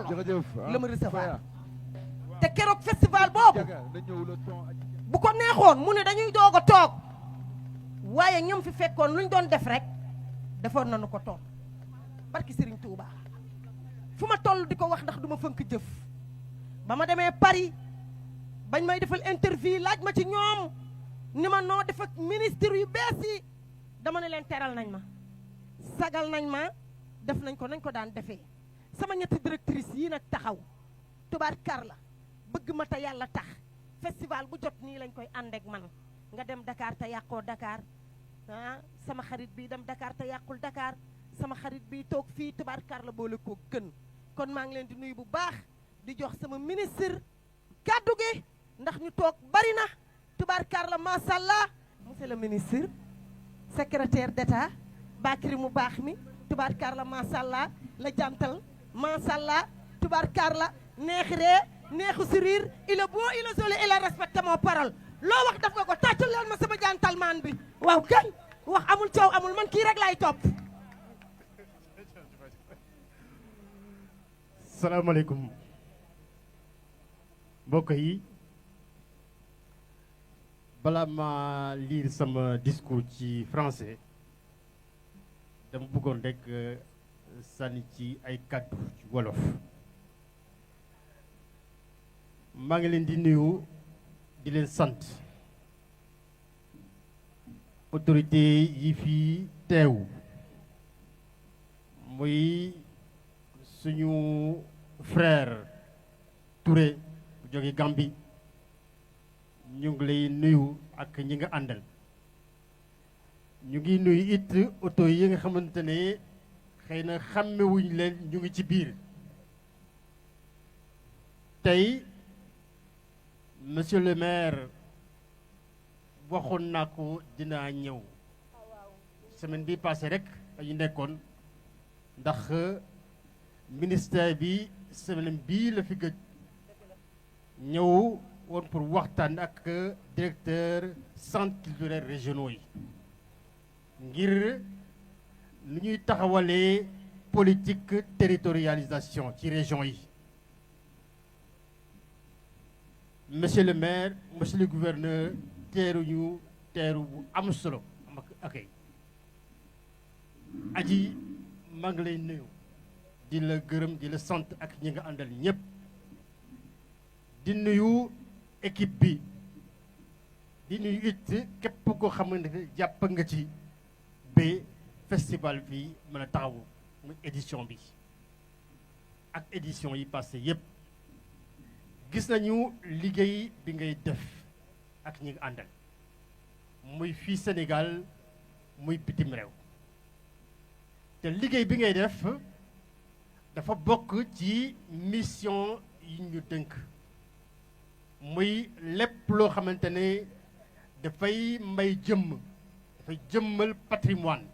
solo la ma recevoir te keroog festival boobu bu ko neexoon mu ne dañuy doog a toog waaye ñoom fi fekkoon luñ doon def rek defoon nañu ko toog barki Serigne Touba fu ma toll di ko wax ndax du ma fënk jëf ba ma demee Paris bañ may defal interview laaj ma ci ñoom ni ma noo def ak ministre yu bees yi dama ne leen teral nañ ma sagal nañ ma def nañ ko daan defee sama ñetti directrice yii nag taxaw tubaarkar la bëgg ma te yàlla tax festival bu jot nii lañ koy ànd ak man nga dem Dakar te yàqoo Dakar sama xarit bi dem Dakar te yàqul Dakar sama xarit bi toog fii tubaarkar la boole koo gën kon maa ngi leen di nuyu bu baax di jox sama ministre kàddu gi ndax ñu toog bari na tubaarkar la macha allah monsieur le ministre secrétaire d'État Bakary mu baax mi tubaarkar la macha allah la jantal macha allah tubaarkar la neex ree neexu sourire il est beau il est joli il a respecté mon parole loo wax daf nga ko tàccul leen ma sama jantal maan bi waaw kañ wax amul coow amul man kii rek laay topp. salaamaaleykum mbokk yi balaa ma lire sama discours ci français dama bëggoon rek sànni ci ay kàddu ci wolof maa ngi leen di nuyu di leen sant autorité yi fi teew muy suñu frère Touré bu jóge Gambie ñu ngi lay nuyu ak ñi nga àndal ñu ngi nuyu it auto yi nga xamante ne xëy na xàmmewuñ leen ñu ngi ci biir tey monsieur le maire waxoon naa ko dinaa ñëw semaine bi passé rek dañu nekkoon ndax ministère bi semaine bii la fi gëj ñëw woon pour waxtaan ak directeur centre culturel régionaux yi ngir lu ñuy taxawalee politique territorialisation ci région yi monsieur le maire monsieur le gouverneur teeruñu teeru bu am solo ok aji maa ngi lay nuyu di la gërëm di la sant ak ñi nga àndal ñëpp di nuyu équipe bi di nuyu it képp koo xamante ne jàpp nga ci ba festival bi mën a taxawu muy édition bi ak édition yi passé yëpp gis nañu liggéey bi ngay def ak ñi nga àndal muy fii Sénégal muy bitim réew te liggéey bi ngay def dafa bokk ci mission yi ñu dënk muy lépp loo xamante ne dafay may dafay jëmmal patrimoine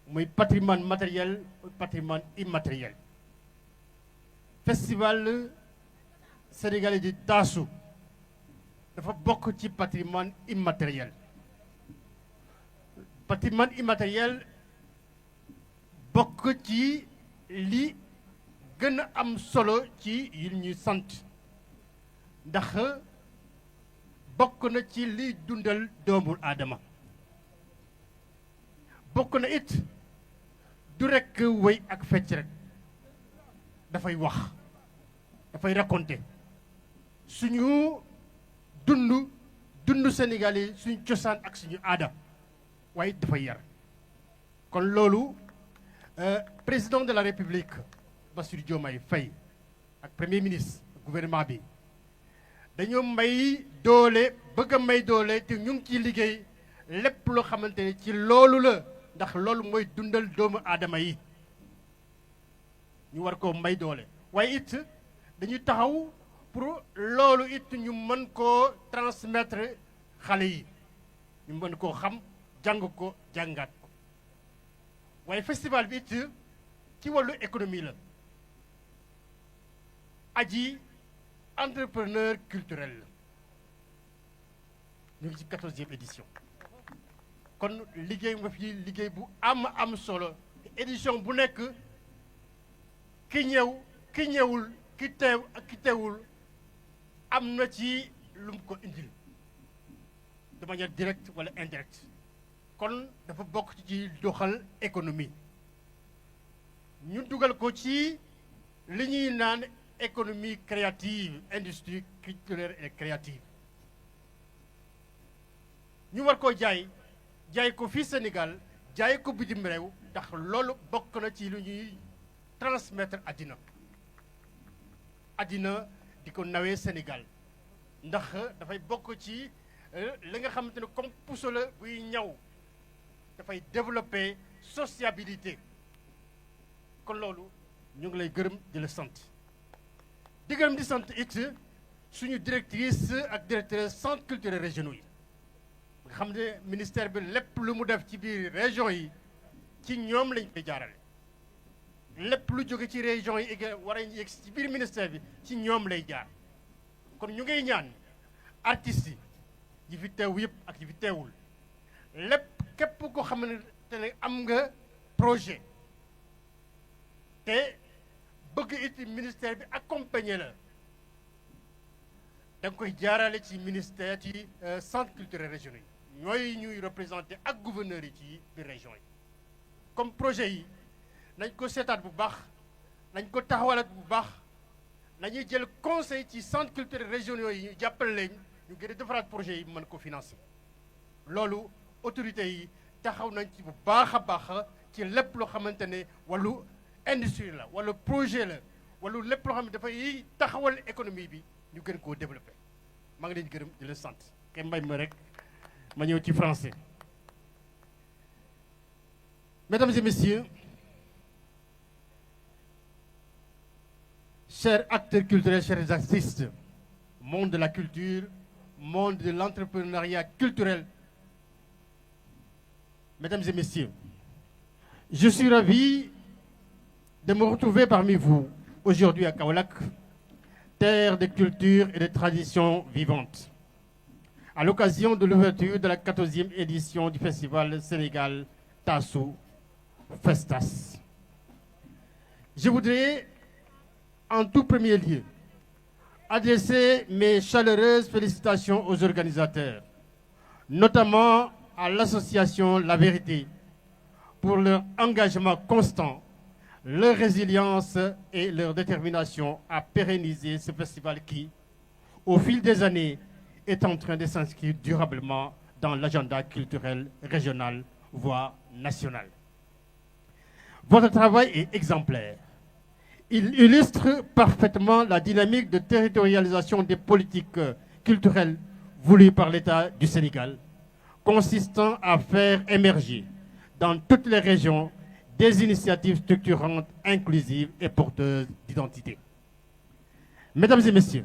muy patrimoine matériel patrimoine immatériel festival sénégalais di taasu dafa bokk ci patrimoine immatériel bokk ci li gën a am solo ci yi ñuy sant ndax bokk na ci liy dundal doomu aadama bokk na it du rekk wéy ak fecc rek dafay wax dafay raconter suñu dund Sénégal yi suñu cosaan ak suñu aada waaye dafay yar kon loolu président de la République Bassirou Diomaye Faye ak premier ministre gouvernement bi dañoo may doole bëgg a may doole te ñu ngi ciy liggéey lépp loo xamante ne ci loolu la ndax loolu mooy dundal doomu aadama yi ñu war koo may doole waaye it dañuy taxaw pour loolu it ñu mën koo transmettre xale yi ñu mën koo xam jàng ko jàngaat ko waaye festival bi it ci wàllu économie la aji entrepreneur culturel la ñu ngi ci 14e édition kon liggéey nga fi liggéey bu am solo édition bu nekk ki ñëw ki ñëwul ki teew ak ki teewul am na ci lu mu ko indil de manière directe wala indirecte kon dafa bokk ci doxal économie ñu dugal ko ci li ñuy naan économie créative industrie culturelle et créative ñu war koo jaay ko fii Sénégal jaay ko bitim réew ndax loolu bokk na ci lu ñuy transmettre àddina di ko nawee Sénégal ndax dafay bokk ci li nga xamante ne comme puso la buy ñaw dafay développer sociabilité kon loolu ñu ngi lay gërëm di la sant di gërëm di sant it suñu directrice ak directeur centre culturel régionaux yi nga xam ne ministère bi lépp lu mu def ci biir région yi ci ñoom lañ koy jaarale lépp lu jóge ci région yi war a yegg ci biir ministère bi ci ñoom lay jaar kon ñu ngay ñaan artistes yi fi teew yëpp ak yi fi teewul lépp képp ko xamante ne am nga projet te bëgg it ministère bi accompagner la da nga koy jaarale ci ministère ci centre culturel régional yi ñooy ñuy représenté ak gouverneur yi ci biir région yi comme projet yi nañ ko seetaat bu baax nañ ko taxawalaat bu baax nañuy jël conseil ci centre culturel régionaux yi ñu jàppale leen ñu gën a defaraat projet yi mën ko financer loolu autorités yi taxaw nañ ci bu baax a baax ci lépp loo xamante ne wàllu industrie la wala projet la wala lépp loo xam ne dafay taxawal économie bi ñu gën koo développé maa ngi leen gërëm di leen sant kay mbay ma rek ma ñëw ci français. Mesdames et messieurs, chers acteurs culturels, chers artistes, monde de la culture, monde de l'entrepreneuriat culturel, mesdames et messieurs, je suis ravi de me retrouver parmi vous aujourd'hui à Kaolack, terre de culture et de traditions vivantes, à l'occasion de l'ouverture de la 14e édition du festival Sénégal Tassou Festas. Je voudrais en tout premier lieu adresser mes chaleureuses félicitations aux organisateurs, notamment à l'association La Vérité, pour leur engagement constant, leur résilience et leur détermination à pérenniser ce festival qui, au fil des années, est en train de s'inscrire durablement dans l'agenda culturel régional, voire national. Votre travail est exemplaire. Il illustre parfaitement la dynamique de territorialisation des politiques culturelles voulues par l'État du Sénégal, consistant à faire émerger dans toutes les régions des initiatives structurantes, inclusives et porteuses d'identité. Mesdames et messieurs,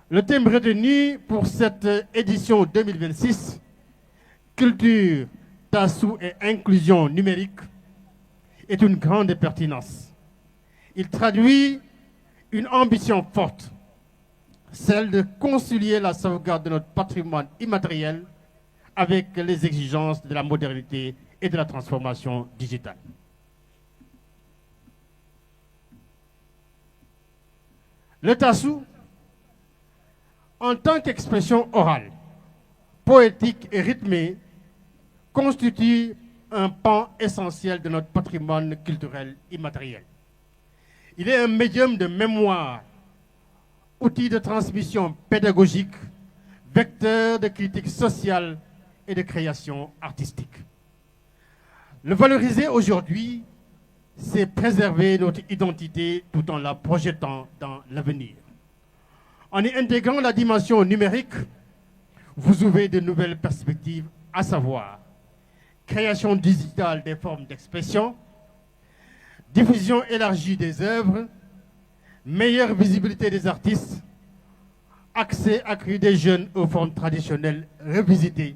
le thème retenu pour cette édition 2026, Culture, Tassou et inclusion numérique, est une grande pertinence. Il traduit une ambition forte, celle de concilier la sauvegarde de notre patrimoine immatériel avec les exigences de la modernité et de la transformation digitale. Le tassou, en tant qu'expression orale, poétique et rythmée, constitue un pan essentiel de notre patrimoine culturel immatériel. Il est un médium de mémoire, outil de transmission pédagogique, vecteur de critique sociale et de création artistique. Le valoriser aujourd'hui, c'est préserver notre identité tout en la projetant dans l'avenir. En y intégrant la dimension numérique, vous ouvrez de nouvelles perspectives, à savoir création digitale des formes d'expression, diffusion élargie des œuvres, meilleure visibilité des artistes, accès accru des jeunes aux formes traditionnelles revisitées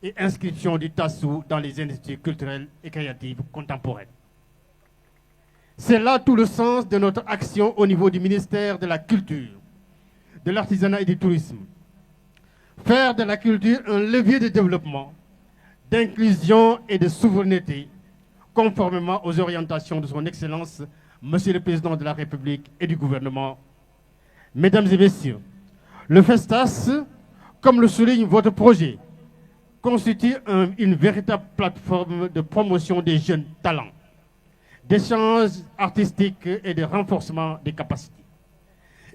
et inscription du tassou dans les industries culturelles et créatives contemporaines. C'est là tout le sens de notre action au niveau du ministère de la Culture, de l'Artisanat et du Tourisme. Faire de la culture un levier de développement, d'inclusion et de souveraineté, conformément aux orientations de son Excellence, Monsieur le Président de la République et du gouvernement, Mesdames et Messieurs, le FESTAS, comme le souligne votre projet, constitue une véritable plateforme de promotion des jeunes talents, d'échanges artistiques et de renforcement des capacités.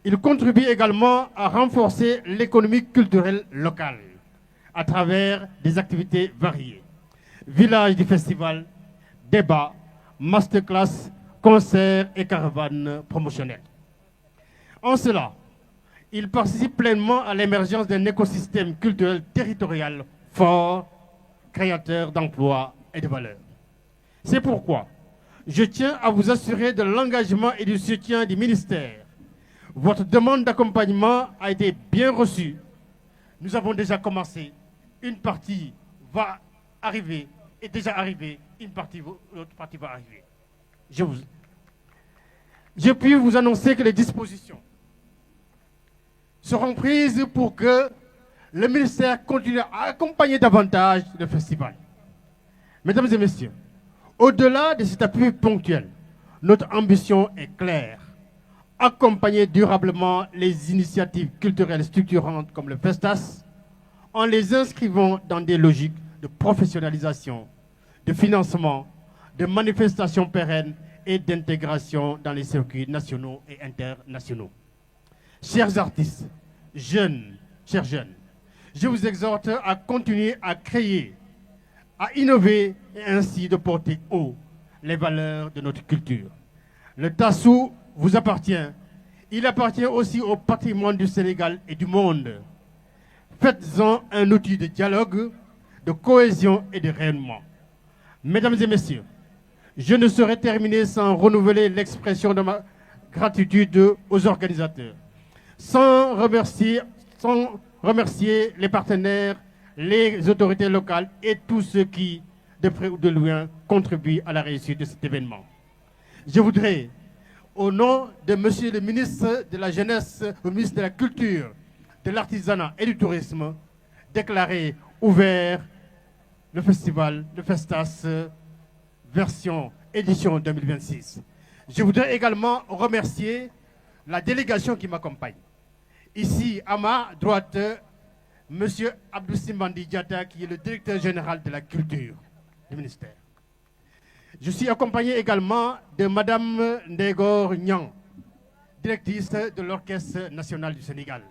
Il contribue également à renforcer l'économie culturelle locale à travers des activités variées. Village du festival, débats, masterclass, concerts et caravanes promotionnelles. En cela, il participe pleinement à l'émergence d'un écosystème culturel territorial fort, créateur d'emplois et de valeurs. C'est pourquoi je tiens à vous assurer de l'engagement et du soutien du ministère. Votre demande d'accompagnement a été bien reçue. Nous avons déjà commencé. Une partie va arriver, est déjà arrivée. L'autre partie va arriver. Je puis vous annoncer que les dispositions seront prises pour que le ministère continue à accompagner davantage le festival. Mesdames et messieurs, au-delà de cet appui ponctuel, notre ambition est claire. Accompagner durablement les initiatives culturelles structurantes comme le FESTAS en les inscrivant dans des logiques de professionnalisation, de financement, de manifestations pérennes et d'intégration dans les circuits nationaux et internationaux. Chers artistes, chers jeunes, je vous exhorte à continuer à créer, à innover et ainsi de porter haut les valeurs de notre culture. Le Tassou vous appartient. Il appartient aussi au patrimoine du Sénégal et du monde. Faites-en un outil de dialogue, de cohésion et de rayonnement. Mesdames et messieurs, je ne saurais terminer sans renouveler l'expression de ma gratitude aux organisateurs, sans remercier les partenaires, les autorités locales et tous ceux qui, de près ou de loin, contribuent à la réussite de cet événement. Je voudrais, au nom de Monsieur le ministre de la Jeunesse, le ministre de la Culture, de l'Artisanat et du Tourisme, déclarer ouvert le festival, le FESTAS, version édition 2026. Je voudrais également remercier la délégation qui m'accompagne. Ici, à ma droite, M. Abdou Simbandi Diatta, qui est le directeur général de la culture du ministère. Je suis accompagné également de Mme Ndegor Nyang, directrice de l'Orchestre national du Sénégal.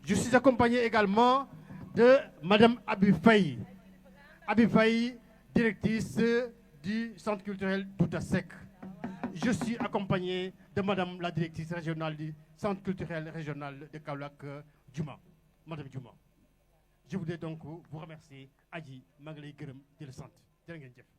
Je suis accompagné également de Mme Abi Faye, directrice du Centre culturel d'Outasek. Je suis accompagné de Mme la directrice régionale du Centre culturel régional de Kaolack, Djouma, Mme Djouma. Je voudrais donc vous remercier, Adji Magalay Gërëm di la sant. Jërë ngeen jëf.